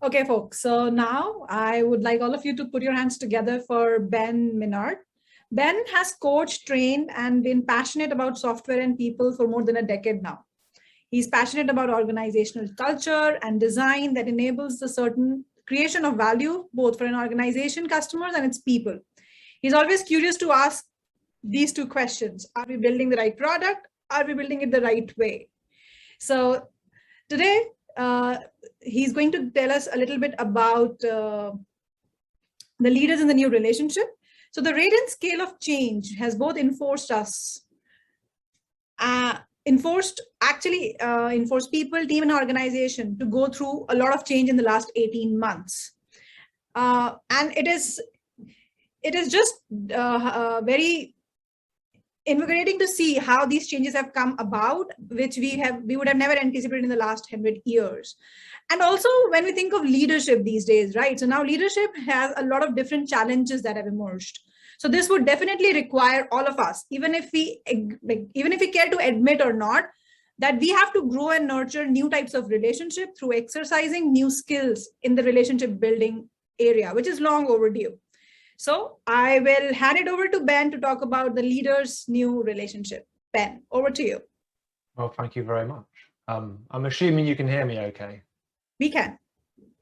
Okay, folks. So now I would like all of you to put your hands together for Ben Maynard. Ben has coached, trained, and been passionate about software and people for more than a decade now. He's passionate about organizational culture and design that enables the certain creation of value, both for an organization, customers, and its people. He's always curious to ask these two questions. Are we building the right product? Are we building it the right way? So today, he's going to tell us a little bit about the leaders in the new relationship. So the rate and scale of change has both enforced people, team, and organization to go through a lot of change in the last 18 months. And it is just very invigorating to see how these changes have come about, which we would have never anticipated in the last 100 years. And also when we think of leadership these days, right? So now leadership has a lot of different challenges that have emerged. So this would definitely require all of us, even if we care to admit or not, that we have to grow and nurture new types of relationship through exercising new skills in the relationship building area, which is long overdue. So I will hand it over to Ben to talk about the leader's new relationship. Ben, over to you. Well, thank you very much. I'm assuming you can hear me okay? We can.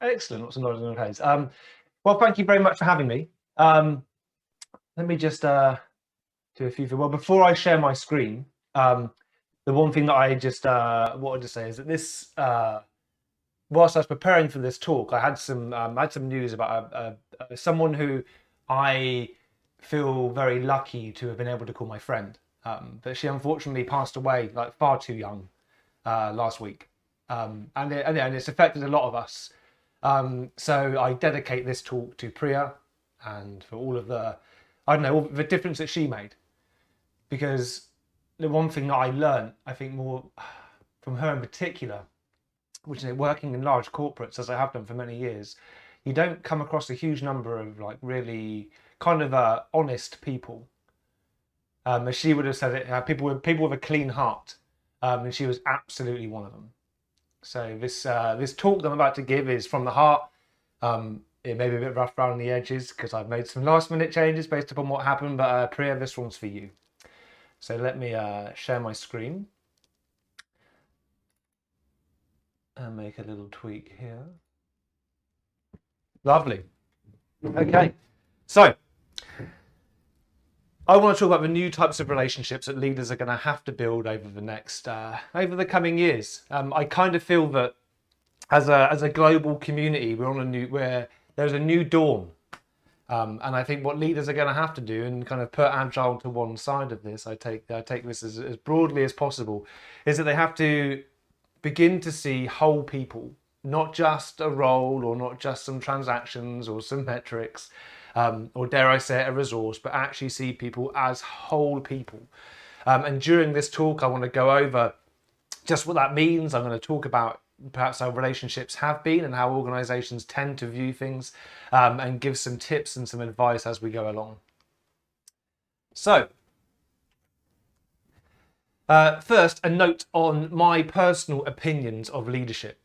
Excellent. Lots of noise on your heads. Well, thank you very much for having me. Let me just do a few things. Well, before I share my screen, the one thing that I just wanted to say is that this, whilst I was preparing for this talk, I had some news about someone who I feel very lucky to have been able to call my friend, but she unfortunately passed away like far too young last week, and it's affected a lot of us. So I dedicate this talk to Priya and for all of the, all the difference that she made, because the one thing that I learned, I think more from her in particular, which is working in large corporates as I have done for many years, you don't come across a huge number of like really kind of honest people. As she would have said it, people with a clean heart, and she was absolutely one of them. So this talk that I'm about to give is from the heart. It may be a bit rough around the edges because I've made some last minute changes based upon what happened, but Priya, this one's for you. So let me share my screen and make a little tweak here. Lovely. Okay, so I want to talk about the new types of relationships that leaders are going to have to build over the coming years. I kind of feel that as a global community, there's a new dawn, and I think what leaders are going to have to do, and kind of put Agile to one side of this, I take this as broadly as possible, is that they have to begin to see whole people. Not just a role or not just some transactions or some metrics, or dare I say it, a resource, but actually see people as whole people. And during this talk, I want to go over just what that means. I'm going to talk about perhaps how relationships have been and how organizations tend to view things, and give some tips and some advice as we go along. So, first, a note on my personal opinions of leadership.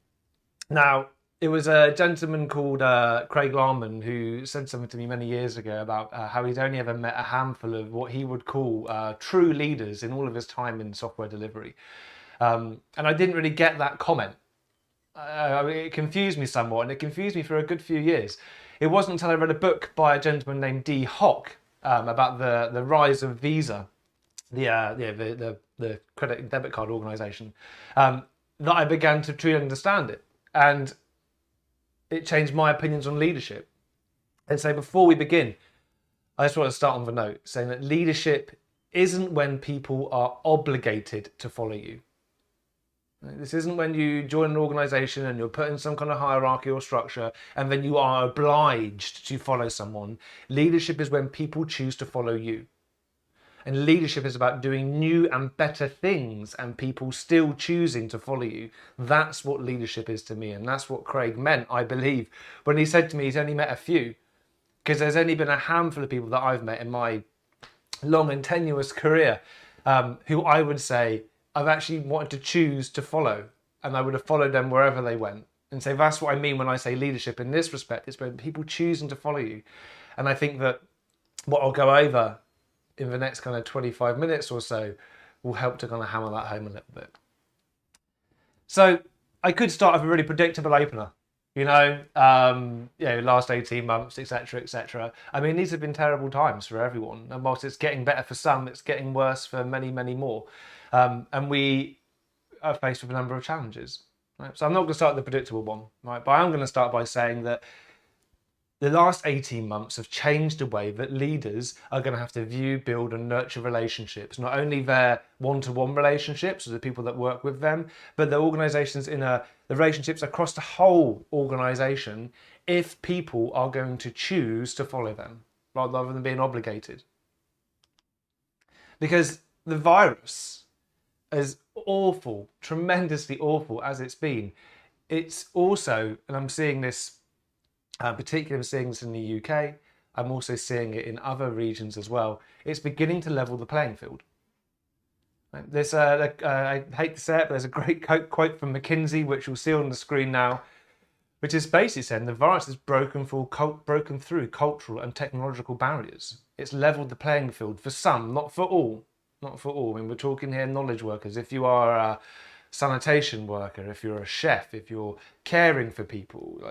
Now, it was a gentleman called Craig Larman who said something to me many years ago about how he'd only ever met a handful of what he would call true leaders in all of his time in software delivery. And I didn't really get that comment. It confused me somewhat, and it confused me for a good few years. It wasn't until I read a book by a gentleman named Dee Hock about the rise of Visa, the credit and debit card organization, that I began to truly understand it. And it changed my opinions on leadership. And so before we begin, I just want to start on the note saying that leadership isn't when people are obligated to follow you. This isn't when you join an organization and you're put in some kind of hierarchy or structure and then you are obliged to follow someone. Leadership is when people choose to follow you. And leadership is about doing new and better things and people still choosing to follow you. That's what leadership is to me. And that's what Craig meant, I believe, when he said to me he's only met a few. Because there's only been a handful of people that I've met in my long and tenuous career who I would say I've actually wanted to choose to follow. And I would have followed them wherever they went. And so that's what I mean when I say leadership in this respect. It's about people choosing to follow you. And I think that what I'll go over in the next kind of 25 minutes or so will help to kind of hammer that home a little bit. So I could start with a really predictable opener, last 18 months, etc., etc. I mean, these have been terrible times for everyone. And whilst it's getting better for some, it's getting worse for many, many more. And we are faced with a number of challenges. Right? So I'm not going to start with the predictable one, right? But I'm going to start by saying that the last 18 months have changed the way that leaders are going to have to view, build and nurture relationships, not only their one-to-one relationships with the people that work with them, but their organizations the relationships across the whole organization if people are going to choose to follow them rather than being obligated. Because the virus, as awful, tremendously awful as it's been, it's also, and I'm seeing this particularly I'm seeing this in the UK, I'm also seeing it in other regions as well, it's beginning to level the playing field. Right? There's I hate to say it, but there's a great quote from McKinsey, which you'll see on the screen now, which is basically saying the virus has broken through cultural and technological barriers. It's leveled the playing field for some, not for all. Not for all. I mean, we're talking here knowledge workers. If you are a sanitation worker, if you're a chef, if you're caring for people,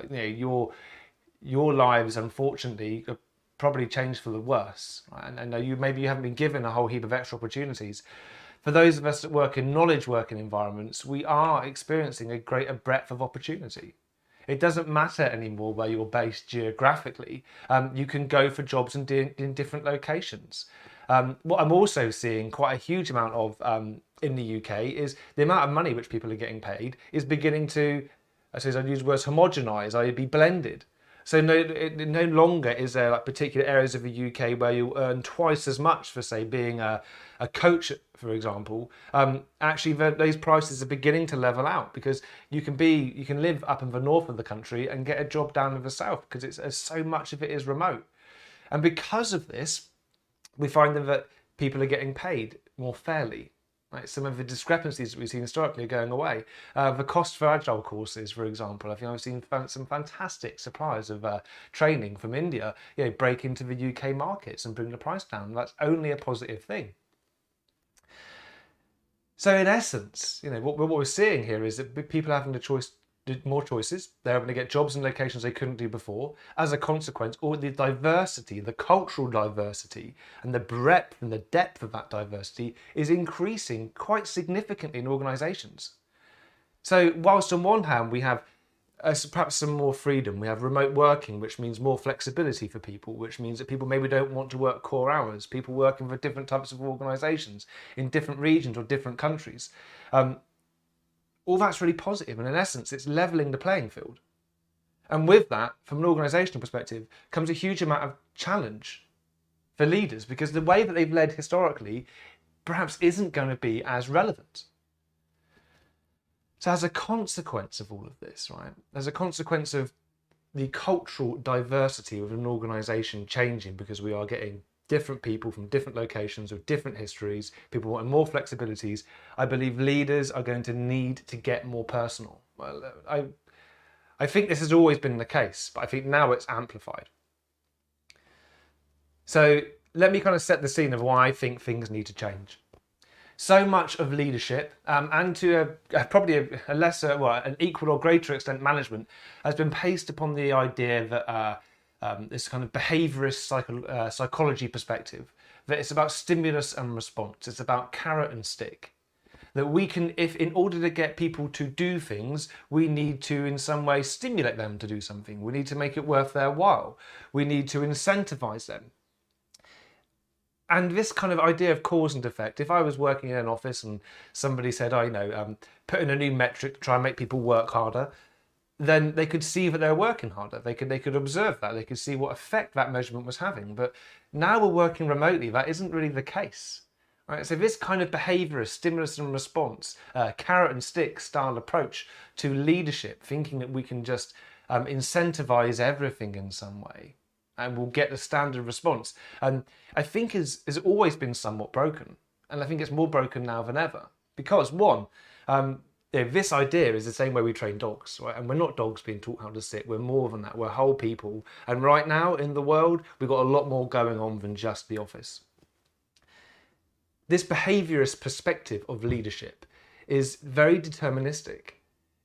your lives, unfortunately, have probably changed for the worse. Right? And maybe you haven't been given a whole heap of extra opportunities. For those of us that work in knowledge working environments, we are experiencing a greater breadth of opportunity. It doesn't matter anymore where you're based geographically. You can go for jobs in different locations. What I'm also seeing quite a huge amount of in the UK is the amount of money which people are getting paid is beginning to, I suppose I'd use the words homogenise, i.e. be blended. So no longer is there like particular areas of the UK where you earn twice as much for, say, being a coach, for example. Actually, those prices are beginning to level out because you can live up in the north of the country and get a job down in the south because so much of it is remote. And because of this, we find that people are getting paid more fairly. Right? Some of the discrepancies that we've seen historically are going away. The cost for Agile courses, for example, I've seen some fantastic suppliers of training from India break into the UK markets and bring the price down. That's only a positive thing. So in essence, what we're seeing here is that people are having more choices. They're able to get jobs in locations they couldn't do before. As a consequence, all the diversity, the cultural diversity, and the breadth and the depth of that diversity is increasing quite significantly in organisations. So whilst on one hand we have perhaps some more freedom, we have remote working, which means more flexibility for people, which means that people maybe don't want to work core hours, people working for different types of organisations in different regions or different countries. All that's really positive, and in essence, it's levelling the playing field. And with that, from an organisational perspective, comes a huge amount of challenge for leaders, because the way that they've led historically perhaps isn't going to be as relevant. So as a consequence of all of this, right, as a consequence of the cultural diversity of an organisation changing because we are getting different people from different locations with different histories, people wanting more flexibilities, I believe leaders are going to need to get more personal. Well, I think this has always been the case, but I think now it's amplified. So let me kind of set the scene of why I think things need to change. So much of leadership, and to probably a lesser, an equal or greater extent management, has been based upon the idea that this kind of behaviourist psychology perspective, that it's about stimulus and response, it's about carrot and stick. That we can, if in order to get people to do things, we need to in some way stimulate them to do something. We need to make it worth their while. We need to incentivise them. And this kind of idea of cause and effect, if I was working in an office and somebody said, put in a new metric to try and make people work harder, then they could see that they're working harder. They could observe that. They could see what effect that measurement was having. But now we're working remotely. That isn't really the case. Right? So this kind of behaviourist stimulus and response, carrot and stick style approach to leadership, thinking that we can just incentivise everything in some way and we'll get the standard response, I think has always been somewhat broken. And I think it's more broken now than ever. Because one, this idea is the same way we train dogs, right? And we're not dogs being taught how to sit. We're more than that. We're whole people. And right now in the world, we've got a lot more going on than just the office. This behaviorist perspective of leadership is very deterministic.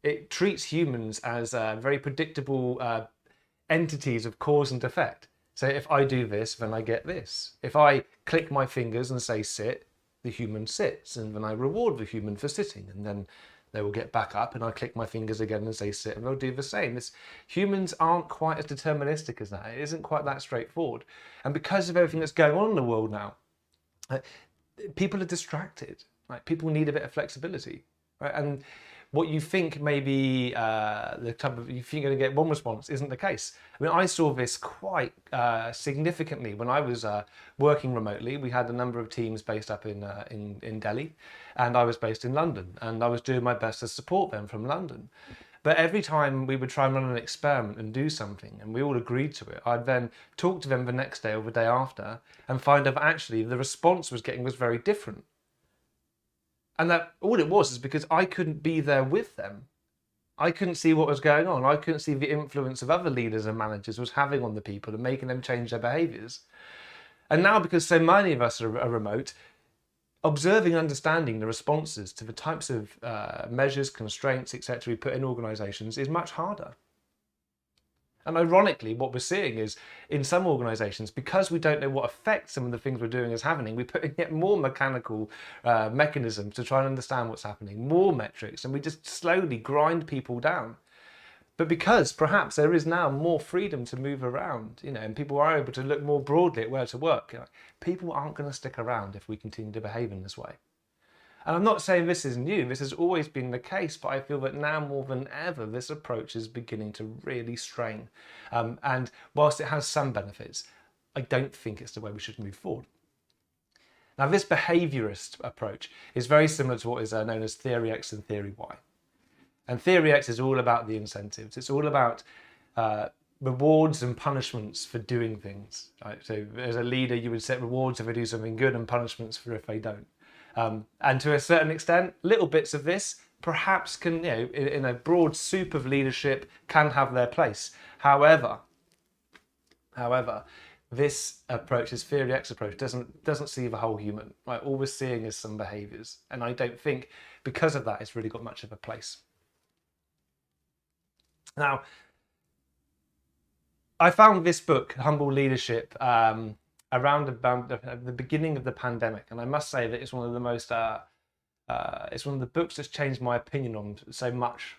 It treats humans as very predictable entities of cause and effect. So if I do this, then I get this. If I click my fingers and say sit, the human sits, and then I reward the human for sitting, and then they will get back up, and I click my fingers again and say sit, and they'll do the same. Humans aren't quite as deterministic as that. It isn't quite that straightforward. And because of everything that's going on in the world now, people are distracted. Right? People need a bit of flexibility. Right? And what you think maybe the type of, you think you're going to get one response isn't the case. I mean, I saw this quite significantly when I was working remotely. We had a number of teams based up in Delhi, and I was based in London, and I was doing my best to support them from London. But every time we would try and run an experiment and do something, and we all agreed to it, I'd then talk to them the next day or the day after and find out actually the response was very different. And that all it was is because I couldn't be there with them. I couldn't see what was going on. I couldn't see the influence of other leaders and managers was having on the people and making them change their behaviours. And now, because so many of us are remote, observing and understanding the responses to the types of measures, constraints, etc. we put in organisations is much harder. And ironically, what we're seeing is in some organisations, because we don't know what effect some of the things we're doing is having, we put in yet more mechanical mechanisms to try and understand what's happening, more metrics, and we just slowly grind people down. But because perhaps there is now more freedom to move around, and people are able to look more broadly at where to work, people aren't going to stick around if we continue to behave in this way. And I'm not saying this is new, this has always been the case, but I feel that now more than ever, this approach is beginning to really strain. And whilst it has some benefits, I don't think it's the way we should move forward. Now, this behaviourist approach is very similar to what is known as Theory X and Theory Y. And Theory X is all about the incentives. It's all about rewards and punishments for doing things. Right? So as a leader, you would set rewards if they do something good and punishments for if they don't. And to a certain extent, little bits of this perhaps can, in a broad soup of leadership, can have their place. However, this approach, this Theory X approach, doesn't see the whole human. Right? All we're seeing is some behaviours, and I don't think because of that it's really got much of a place. Now, I found this book, Humble Leadership, around about the beginning of the pandemic, and I must say that it's one of the most it's one of the books that's changed my opinion on so much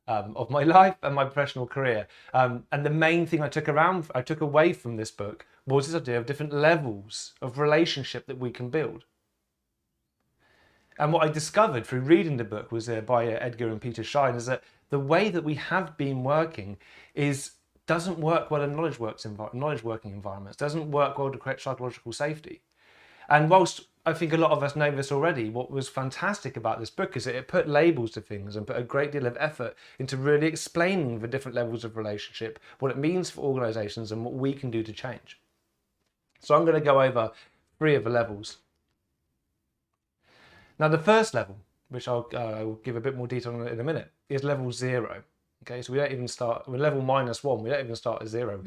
of my life and my professional career. And the main thing I took away from this book was this idea of different levels of relationship that we can build. And what I discovered through reading the book was by Edgar and Peter Schein is that the way that we have been working doesn't work well in knowledge working environments, doesn't work well to create psychological safety. And whilst I think a lot of us know this already, what was fantastic about this book is that it put labels to things and put a great deal of effort into really explaining the different levels of relationship, what it means for organisations and what we can do to change. So I'm going to go over 3 of the levels. Now the first level, which I'll give a bit more detail on in a minute, is level 0. Okay, so we don't even start, we're level -1, we don't even start at 0,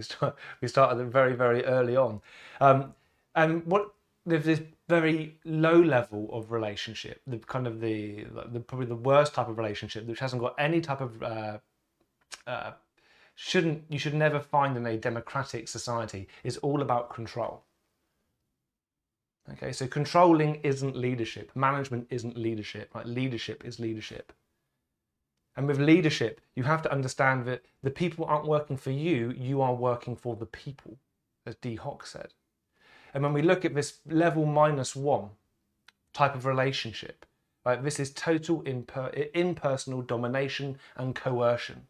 we start at the very, very early on. And there's this very low level of relationship, probably the worst type of relationship, which hasn't got any type of, you should never find in a democratic society, is all about control. Okay, so controlling isn't leadership, management isn't leadership, right? Leadership is leadership. And with leadership, you have to understand that the people aren't working for you, you are working for the people, as D. Hock said. And when we look at this level -1 type of relationship, right, this is total impersonal domination and coercion.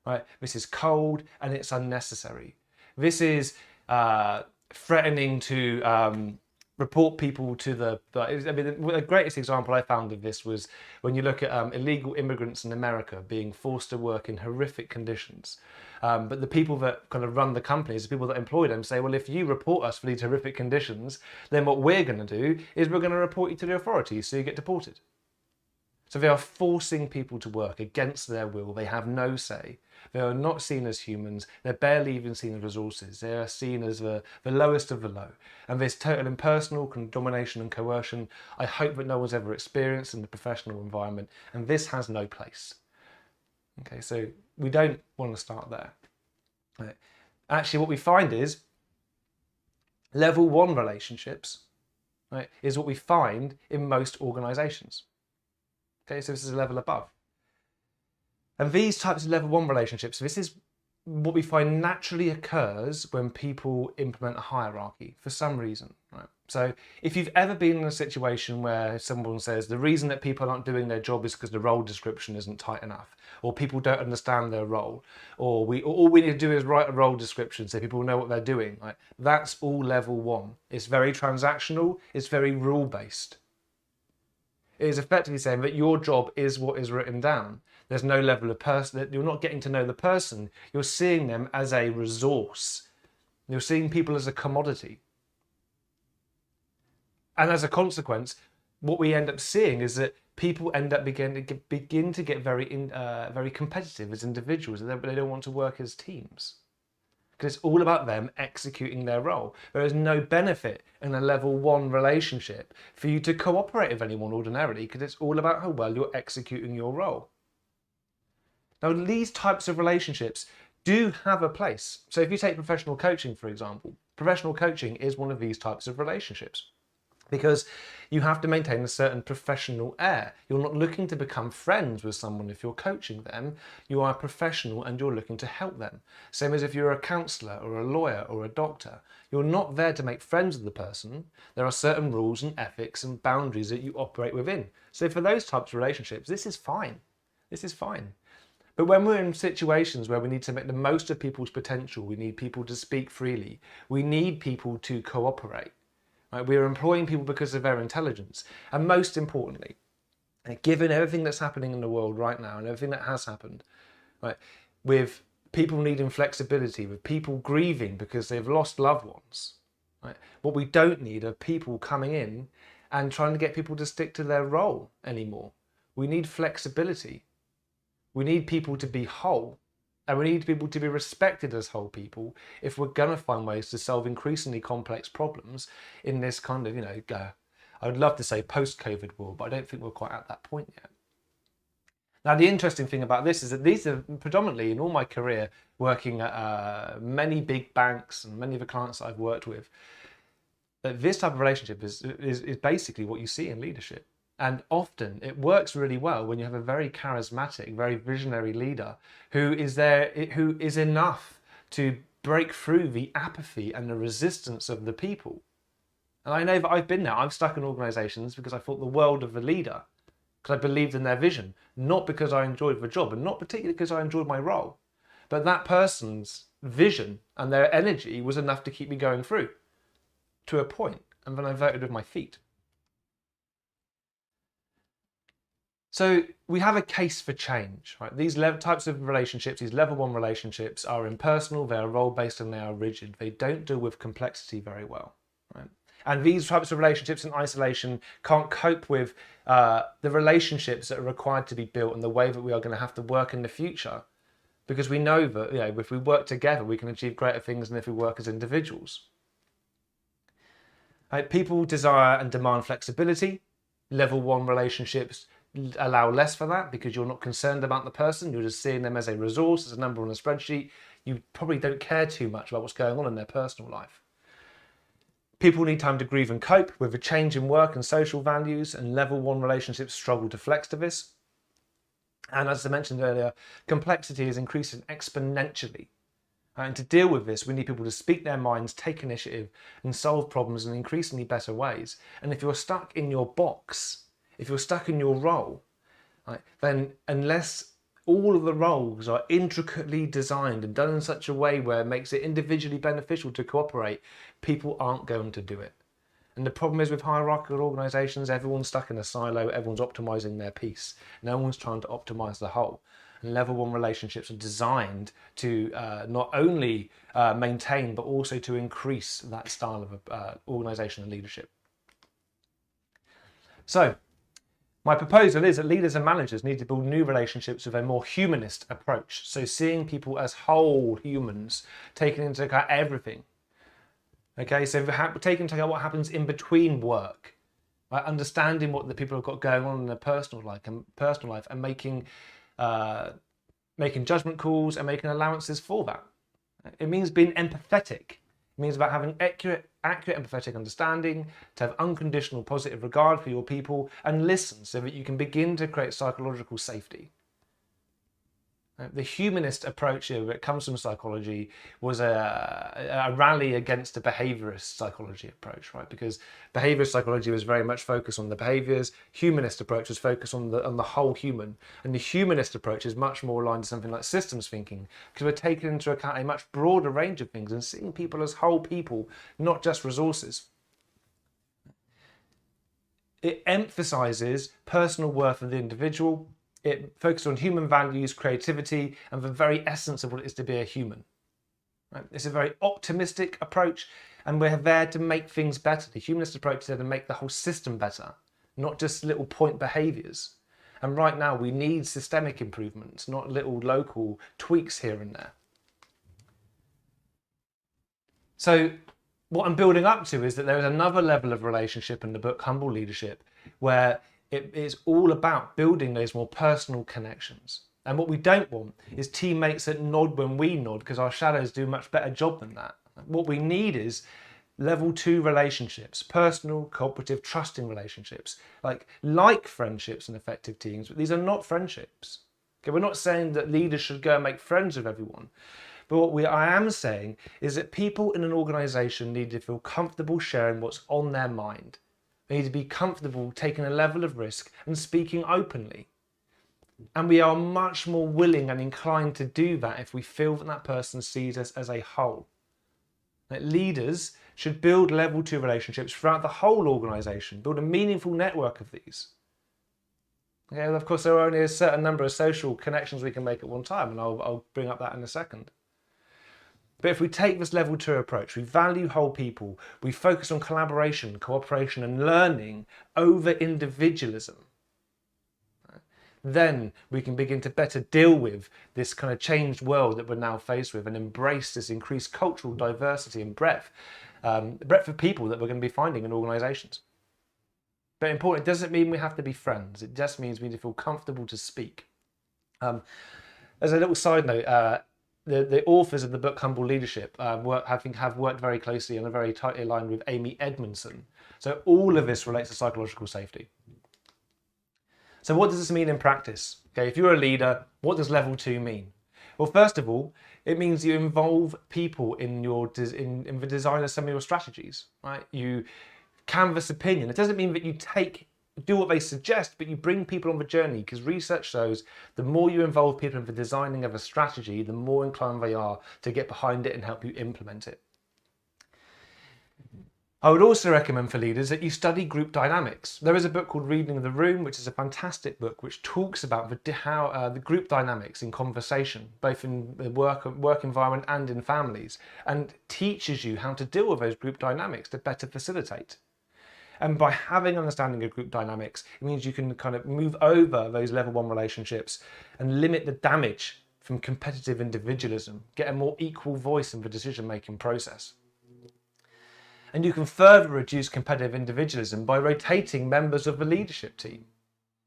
Right? This is cold and it's unnecessary. This is threatening to report people to the greatest example I found of this was when you look at illegal immigrants in America being forced to work in horrific conditions. But the people that kind of run the companies, the people that employ them, say, well, if you report us for these horrific conditions, then what we're going to do is we're going to report you to the authorities so you get deported. So they are forcing people to work against their will. They have no say. They are not seen as humans. They're barely even seen as resources. They are seen as the lowest of the low. And this total impersonal domination and coercion, I hope that no one's ever experienced in the professional environment. And this has no place. Okay, so we don't want to start there. Right. Actually, what we find is level 1 relationships, right, is what we find in most organizations. Okay, so this is a level above. And these types of level 1 relationships, this is what we find naturally occurs when people implement a hierarchy for some reason, right? So if you've ever been in a situation where someone says the reason that people aren't doing their job is because the role description isn't tight enough, or people don't understand their role, or all we need to do is write a role description so people know what they're doing, right? That's all level 1. It's very transactional, it's very rule-based. It is effectively saying that your job is what is written down. There's no level of person, that you're not getting to know the person. You're seeing them as a resource. You're seeing people as a commodity. And as a consequence, what we end up seeing is that people end up begin to get very competitive as individuals. They don't want to work as teams. Because it's all about them executing their role. There is no benefit in a level 1 relationship for you to cooperate with anyone ordinarily, because it's all about how well you're executing your role. Now, these types of relationships do have a place. So if you take professional coaching, for example, professional coaching is one of these types of relationships. Because you have to maintain a certain professional air. You're not looking to become friends with someone if you're coaching them. You are a professional and you're looking to help them. Same as if you're a counsellor or a lawyer or a doctor. You're not there to make friends with the person. There are certain rules and ethics and boundaries that you operate within. So for those types of relationships, this is fine. This is fine. But when we're in situations where we need to make the most of people's potential, we need people to speak freely, we need people to cooperate. Right? We are employing people because of their intelligence. And most importantly, given everything that's happening in the world right now and everything that has happened, right, with people needing flexibility, with people grieving because they've lost loved ones, right, what we don't need are people coming in and trying to get people to stick to their role anymore. We need flexibility. We need people to be whole. And we need people to be respected as whole people if we're going to find ways to solve increasingly complex problems in this kind of, I would love to say post-COVID world, but I don't think we're quite at that point yet. Now, the interesting thing about this is that these are predominantly, in all my career, working at many big banks and many of the clients that I've worked with, that this type of relationship is basically what you see in leadership. And often it works really well when you have a very charismatic, very visionary leader who is enough to break through the apathy and the resistance of the people. And I know that I've been there. I'm stuck in organizations because I thought the world of the leader, because I believed in their vision, not because I enjoyed the job and not particularly because I enjoyed my role. But that person's vision and their energy was enough to keep me going through to a point. And then I voted with my feet. So we have a case for change, right? These types of relationships, these level 1 relationships are impersonal, they are role-based and they are rigid. They don't deal with complexity very well, right? And these types of relationships in isolation can't cope with the relationships that are required to be built and the way that we are going to have to work in the future. Because we know that if we work together, we can achieve greater things than if we work as individuals. Right? People desire and demand flexibility. Level 1 relationships allow less for that because you're not concerned about the person. You're just seeing them as a resource, as a number on a spreadsheet. You probably don't care too much about what's going on in their personal life. People need time to grieve and cope with a change in work and social values, and level 1 relationships struggle to flex to this. And as I mentioned earlier, complexity is increasing exponentially. And to deal with this, we need people to speak their minds, take initiative, and solve problems in increasingly better ways. And if you're stuck in your box, if you're stuck in your role, right, then unless all of the roles are intricately designed and done in such a way where it makes it individually beneficial to cooperate, people aren't going to do it. And the problem is with hierarchical organizations, everyone's stuck in a silo, everyone's optimizing their piece. No one's trying to optimize the whole. And level 1 relationships are designed to not only maintain, but also to increase that style of organization and leadership. So, My proposal is that leaders and managers need to build new relationships with a more humanist approach. So seeing people as whole humans, taking into account everything. Okay, so taking into account what happens in between work, right? Understanding what the people have got going on in their personal life and making judgment calls and making allowances for that. It means being empathetic. It means about having accurate empathetic understanding, to have unconditional positive regard for your people, and listen so that you can begin to create psychological safety. The humanist approach here, that comes from psychology, was a rally against the behaviorist psychology approach, right? Because behaviorist psychology was very much focused on the behaviors. Humanist approach was focused on the whole human. And the humanist approach is much more aligned to something like systems thinking, because we're taking into account a much broader range of things and seeing people as whole people, not just resources. It emphasizes personal worth of the individual. It focuses on human values, creativity, and the very essence of what it is to be a human. Right? It's a very optimistic approach, and we're there to make things better. The humanist approach is there to make the whole system better, not just little point behaviours. And right now we need systemic improvements, not little local tweaks here and there. So what I'm building up to is that there is another level of relationship in the book, Humble Leadership, where it is all about building those more personal connections. And what we don't want is teammates that nod when we nod, because our shadows do a much better job than that. What we need is level 2 relationships, personal, cooperative, trusting relationships, like friendships and effective teams, but these are not friendships. Okay, we're not saying that leaders should go and make friends with everyone. But what I am saying is that people in an organization need to feel comfortable sharing what's on their mind. They need to be comfortable taking a level of risk and speaking openly. And we are much more willing and inclined to do that if we feel that that person sees us as a whole. That leaders should build level 2 relationships throughout the whole organization, build a meaningful network of these. Okay, of course, there are only a certain number of social connections we can make at one time, and I'll bring up that in a second. But if we take this level 2 approach, we value whole people, we focus on collaboration, cooperation, and learning over individualism, then we can begin to better deal with this kind of changed world that we're now faced with and embrace this increased cultural diversity and breadth of people that we're going to be finding in organizations. But important, it doesn't mean we have to be friends. It just means we need to feel comfortable to speak. As a little side note, the authors of the book Humble Leadership have worked very closely and are very tightly aligned with Amy Edmondson. So all of this relates to psychological safety. So what does this mean in practice? Okay, if you're a leader, what does level 2 mean? Well, first of all, it means you involve people in the design of some of your strategies, right? You canvass opinion. It doesn't mean that you do what they suggest, but you bring people on the journey, because research shows the more you involve people in the designing of a strategy, the more inclined they are to get behind it and help you implement it. I would also recommend for leaders that you study group dynamics. There is a book called Reading the Room, which is a fantastic book which talks about the group dynamics in conversation, both in the work environment and in families, and teaches you how to deal with those group dynamics to better facilitate. And by having understanding of group dynamics, it means you can kind of move over those level 1 relationships and limit the damage from competitive individualism, get a more equal voice in the decision-making process. And you can further reduce competitive individualism by rotating members of the leadership team.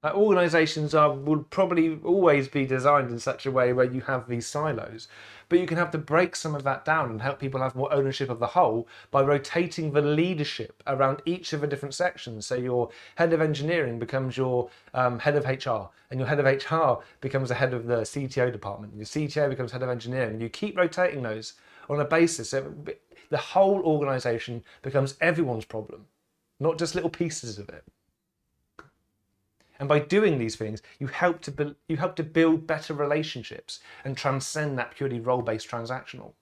Organizations will probably always be designed in such a way where you have these silos, but you can have to break some of that down and help people have more ownership of the whole by rotating the leadership around each of the different sections. So your head of engineering becomes your head of HR, and your head of HR becomes the head of the CTO department, and your CTO becomes head of engineering, and you keep rotating those on a basis so the whole organization becomes everyone's problem, not just little pieces of it. And by doing these things, you help to build better relationships and transcend that purely role-based transactional.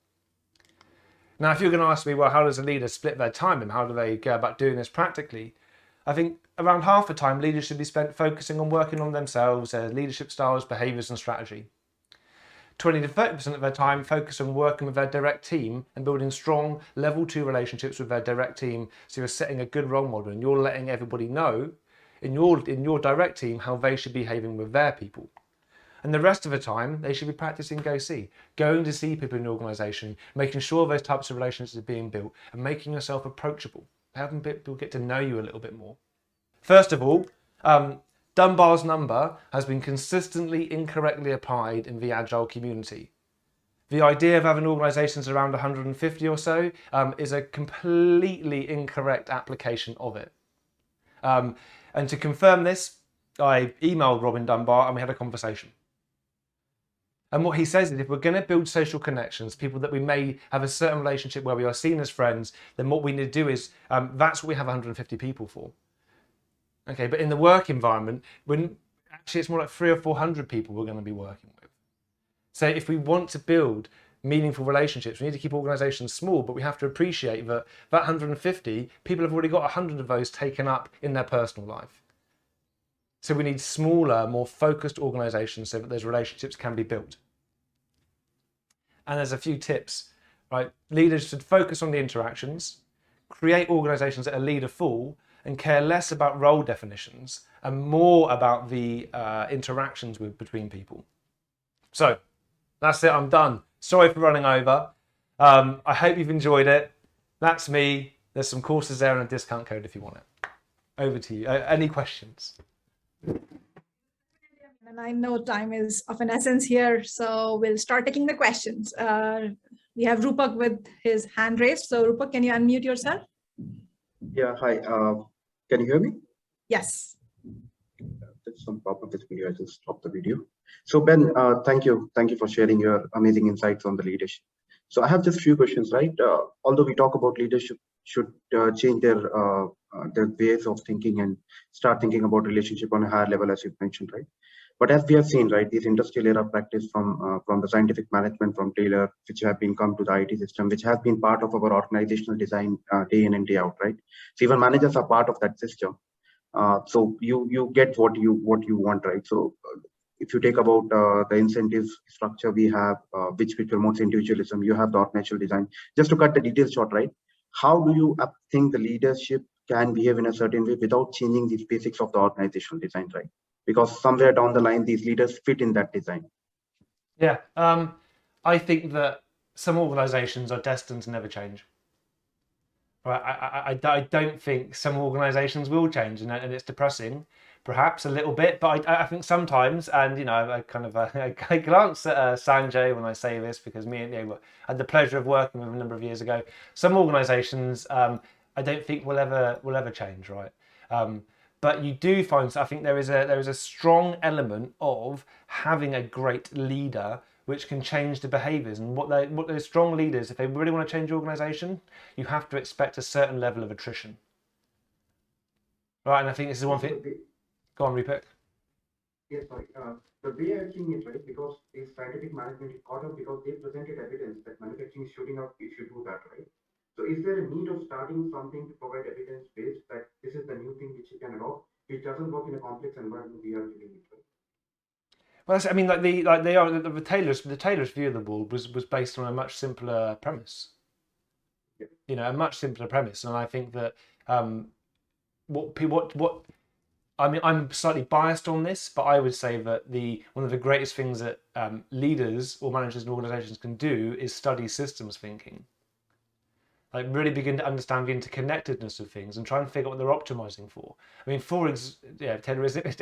Now, if you're going to ask me, well, how does a leader split their time and how do they go about doing this practically? I think around half the time, leaders should be spent focusing on working on themselves, their leadership styles, behaviours and strategy. 20 to 30% of their time focus on working with their direct team and building strong level 2 relationships with their direct team, so you're setting a good role model and you're letting everybody know in your direct team how they should be behaving with their people. And the rest of the time, they should be practicing go see, going to see people in the organisation, making sure those types of relationships are being built, and making yourself approachable, helping people get to know you a little bit more. First of all, Dunbar's number has been consistently incorrectly applied in the Agile community. The idea of having organisations around 150 or so is a completely incorrect application of it. And to confirm this, I emailed Robin Dunbar and we had a conversation. And what he says is if we're going to build social connections, people that we may have a certain relationship where we are seen as friends, then what we need to do is, that's what we have 150 people for. Okay, but in the work environment, actually it's more like 300 or 400 people we're going to be working with. So if we want to build meaningful relationships, we need to keep organisations small, but we have to appreciate that 150, people have already got 100 of those taken up in their personal life. So we need smaller, more focused organisations so that those relationships can be built. And there's a few tips, right? Leaders should focus on the interactions, create organisations that are leader full, and care less about role definitions and more about the interactions between people. So that's it, I'm done. Sorry for running over. I hope you've enjoyed it. That's me. There's some courses there and a discount code if you want it. Over to you. Any questions? And I know time is of an essence here, so we'll start taking the questions. We have Rupak with his hand raised. So Rupak, can you unmute yourself? Yeah, hi. Can you hear me? Yes. There's some problem with video. I just stopped the video. So Ben, thank you. Thank you for sharing your amazing insights on the leadership. So I have just a few questions, right? Although we talk about leadership should change their ways of thinking and start thinking about relationship on a higher level, as you mentioned, right? But as we have seen, right, these industrial era practice from the scientific management from Taylor, which have been come to the IT system, which has been part of our organizational design day in and day out, right? So even managers are part of that system. So you get what you want, right? So if you take about the incentives structure we have, which promotes individualism, you have the organizational design. Just to cut the details short, right? How do you think the leadership can behave in a certain way without changing the basics of the organizational design, right? Because somewhere down the line, these leaders fit in that design. Yeah, I think that some organisations are destined to never change. Right? I don't think some organisations will change, and it's depressing, perhaps a little bit. But I think sometimes, and I kind of I glance at Sanjay when I say this because me and I had the pleasure of working with him a number of years ago. Some organisations, I don't think will ever change, right? But you do find, I think there is a strong element of having a great leader which can change the behaviours. And what those strong leaders, if they really want to change your organisation, you have to expect a certain level of attrition. Right, and I think this is one thing. Go on, Rupak. Yes, sorry. The way I've seen it, right, because this scientific management is caught up because they presented evidence that manufacturing is shooting up if you do that, right? So is there a need of starting something to provide evidence based that this is the new thing which you can adopt, which doesn't work in a complex environment we are dealing with, right? Well, I mean, the Taylor's view of the world was based on a much simpler premise. Yeah. A much simpler premise, and I think that what I mean, I'm slightly biased on this, but I would say that one of the greatest things that leaders or managers and organisations can do is study systems thinking. Like really begin to understand the interconnectedness of things and try and figure out what they're optimizing for. I mean, Taylor it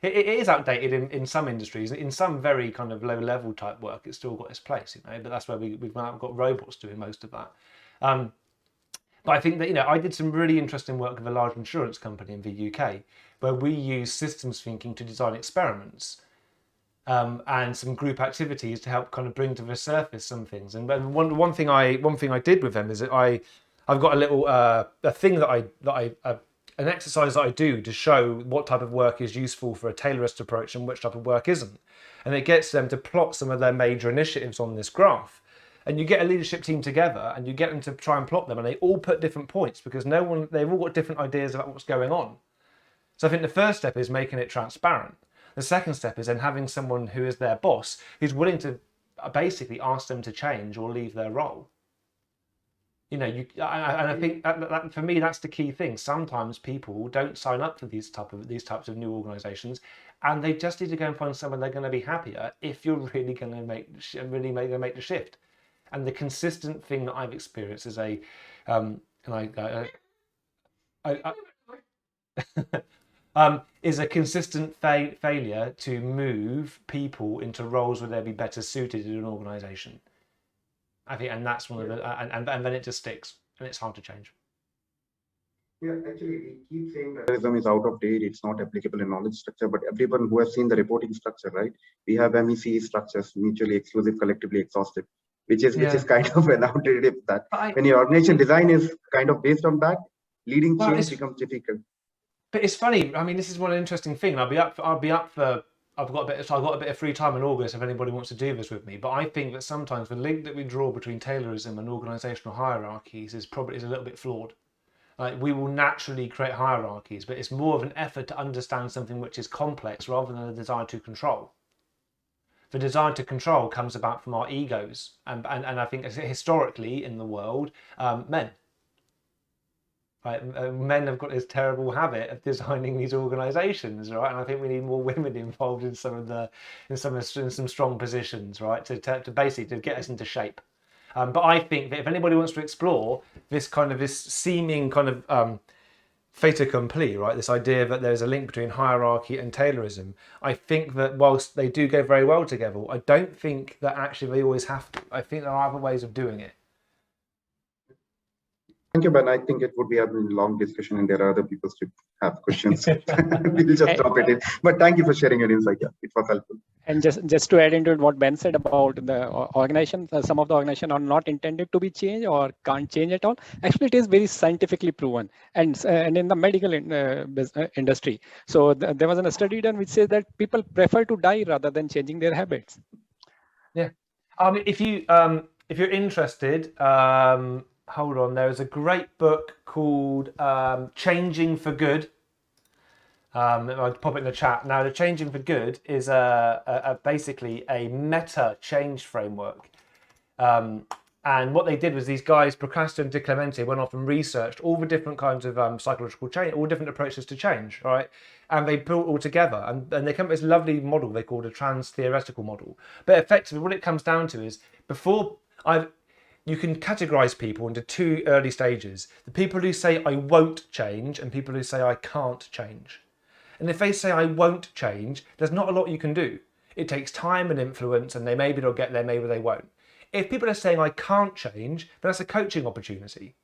is outdated in some industries. In some very kind of low level type work, it's still got its place, but that's where we've now got robots doing most of that. But I think that I did some really interesting work with a large insurance company in the UK where we use systems thinking to design experiments. And some group activities to help kind of bring to the surface some things. And one thing I did with them is that I've got a little a thing that an exercise that I do to show what type of work is useful for a Taylorist approach and which type of work isn't. And it gets them to plot some of their major initiatives on this graph. And you get a leadership team together and you get them to try and plot them, and they all put different points because they've all got different ideas about what's going on. So I think the first step is making it transparent. The second step is then having someone who is their boss who's willing to basically ask them to change or leave their role. And I think that for me, that's the key thing. Sometimes people don't sign up for these types of new organizations, and they just need to go and find somewhere they're going to be happier if you're really going to make the shift. And the consistent thing that I've experienced is is a consistent failure to move people into roles where they'll be better suited in an organization. I think, and that's one of the, and then it just sticks, and it's hard to change. Yeah, actually, we keep saying that Agile is out of date. It's not applicable in knowledge structure, but everyone who has seen the reporting structure, right? We have MEC structures, mutually exclusive, collectively exhaustive, which is kind of an outdated. That when your organization design is kind of based on that, leading change becomes difficult. But it's funny. I mean, this is one interesting thing. I've got a bit of free time in August if anybody wants to do this with me. But I think that sometimes the link that we draw between Taylorism and organizational hierarchies is a little bit flawed. Like, we will naturally create hierarchies, but it's more of an effort to understand something which is complex rather than a desire to control. The desire to control comes about from our egos, and I think historically in the world, men. Right? Men have got this terrible habit of designing these organisations, right? And I think we need more women involved in some strong positions, right? To basically get us into shape. But I think that if anybody wants to explore this seeming kind of fait accompli, right? This idea that there's a link between hierarchy and Taylorism, I think that whilst they do go very well together, I don't think that actually they always have to. I think there are other ways of doing it. Thank you, Ben. I think it would be a long discussion, and there are other people who have questions. We'll just stop it. But thank you for sharing your insight. Yeah, it was helpful. And just to add into what Ben said about the organization, some of the organizations are not intended to be changed or can't change at all. Actually, it is very scientifically proven, and in the medical industry. So there was a study done which says that people prefer to die rather than changing their habits. Yeah, if you're interested. Hold on, there is a great book called Changing for Good. I'll pop it in the chat. Now, the Changing for Good is basically a meta change framework. And what they did was these guys, Procrastin and Di Clemente, went off and researched all the different kinds of psychological change, all different approaches to change, right? And they built all together. And they came up with this lovely model they called a trans-theoretical model. But effectively, what it comes down to is you can categorize people into two early stages. The people who say, I won't change, and people who say, I can't change. And if they say, I won't change, there's not a lot you can do. It takes time and influence, and maybe they'll get there, maybe they won't. If people are saying, I can't change, then that's a coaching opportunity.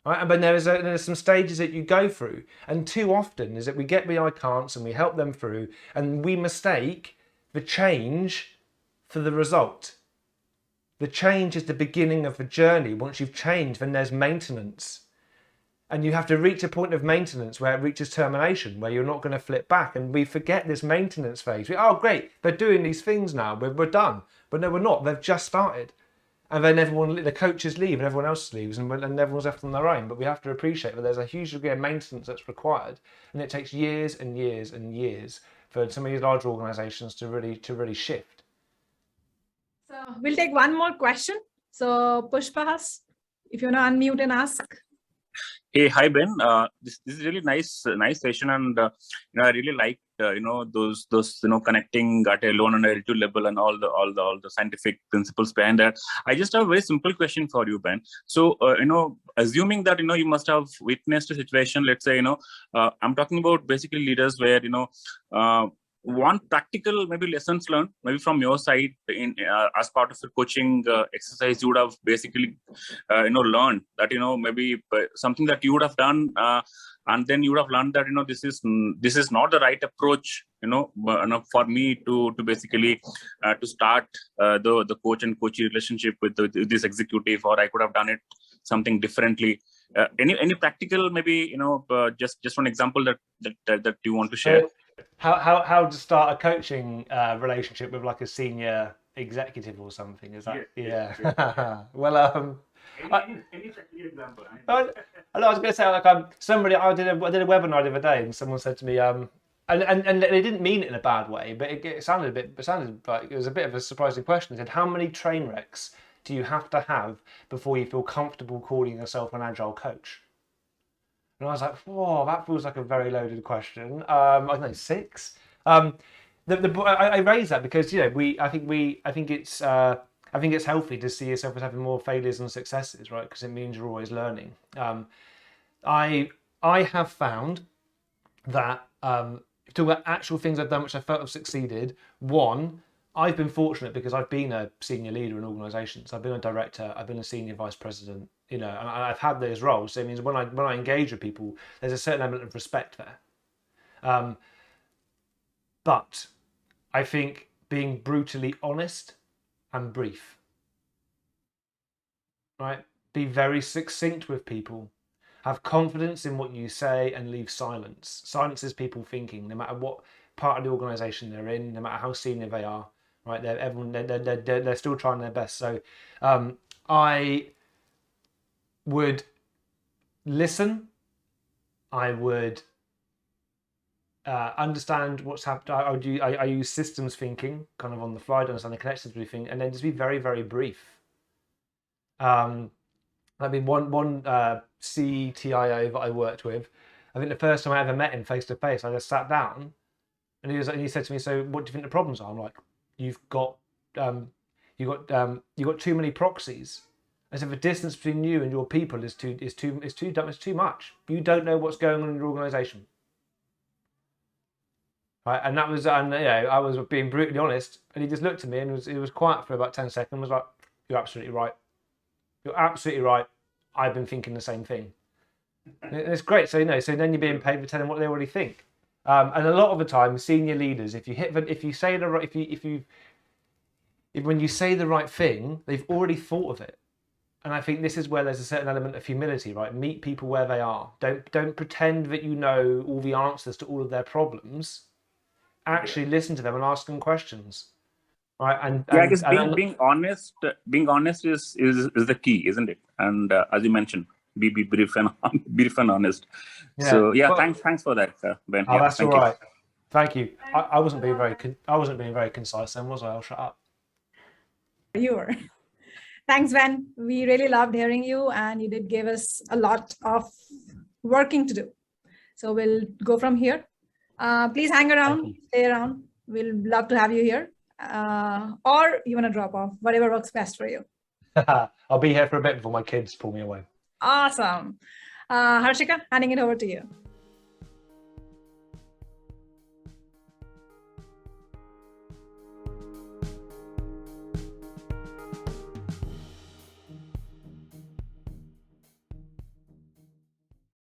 Right? And then there's some stages that you go through. And too often is that we get the I can'ts and we help them through, and we mistake the change for the result. The change is the beginning of the journey. Once you've changed, then there's maintenance. And you have to reach a point of maintenance where it reaches termination, where you're not going to flip back. And we forget this maintenance phase. Oh, great, they're doing these things now. We're done. But no, we're not. They've just started. And then the coaches leave and everyone else leaves and everyone's left on their own. But we have to appreciate that there's a huge degree of maintenance that's required. And it takes years and years and years for some of these larger organizations to really shift. So we'll take one more question. So Pushpahas, if you want to unmute and ask. Hey, hi Ben. This is really nice session, and I really like those connecting at L1 and L2 level and all the scientific principles behind that. I just have a very simple question for you, Ben. So assuming that you must have witnessed a situation. Let's say I'm talking about basically leaders where one practical maybe lessons learned maybe from your side in as part of the coaching exercise, you would have basically learned that maybe something that you would have done and then you would have learned that this is not the right approach for me to basically to start the coach and coachee relationship with this executive, or I could have done it something differently. Any practical maybe just one example that you want to share? How to start a coaching relationship with like a senior executive or something? Is that yeah. Well, any practical example? I was going to say like I did a webinar the other day and someone said to me and they didn't mean it in a bad way, but it sounded like it was a bit of a surprising question. They said, how many train wrecks do you have to have before you feel comfortable calling yourself an Agile coach? And I was like, whoa, that feels like a very loaded question. I don't know, 6. I raise that because, you know, I think it's healthy to see yourself as having more failures than successes, right? Because it means you're always learning. I have found that talk about actual things I've done which I felt have succeeded. One, I've been fortunate because I've been a senior leader in organisations. I've been a director. I've been a senior vice president. You know, and I've had those roles. So it means when I engage with people, there's a certain element of respect there. But I think being brutally honest and brief, right? Be very succinct with people. Have confidence in what you say and leave silence. Silence is people thinking, no matter what part of the organisation they're in, no matter how senior they are, right? They're still trying their best. So I would listen. I would understand what's happened. I use systems thinking, kind of on the fly, to understand the connections between, and then just be very, very brief. I mean, one CTIO that I worked with, I think the first time I ever met him face to face, I just sat down, and he said to me, "So, what do you think the problems are?" I'm like, "You've got too many proxies." I said, "The distance between you and your people is too much. You don't know what's going on in your organisation." Right, and that was, and you know, I was being brutally honest, and he just looked at me and he was quiet for about 10 seconds. And was like, "You're absolutely right. You're absolutely right. I've been thinking the same thing." And it's great. So, you know, so then you're being paid for telling what they already think. And a lot of the time, senior leaders, when you say the right thing, they've already thought of it. And I think this is where there's a certain element of humility, right? Meet people where they are. Don't pretend that you know all the answers to all of their problems. Actually listen to them and ask them questions. Right, I guess being honest is the key, isn't it? And as you mentioned, be brief and honest. Yeah. So yeah, thanks for that, Ben. Oh, that's all right. Thank you. I wasn't being very concise then, was I? I'll shut up. You were. Thanks, Ben. We really loved hearing you, and you did give us a lot of working to do. So we'll go from here. Please hang around, stay around. We'll love to have you here. Or you want to drop off, whatever works best for you. I'll be here for a bit before my kids pull me away. Awesome. Harshika, handing it over to you.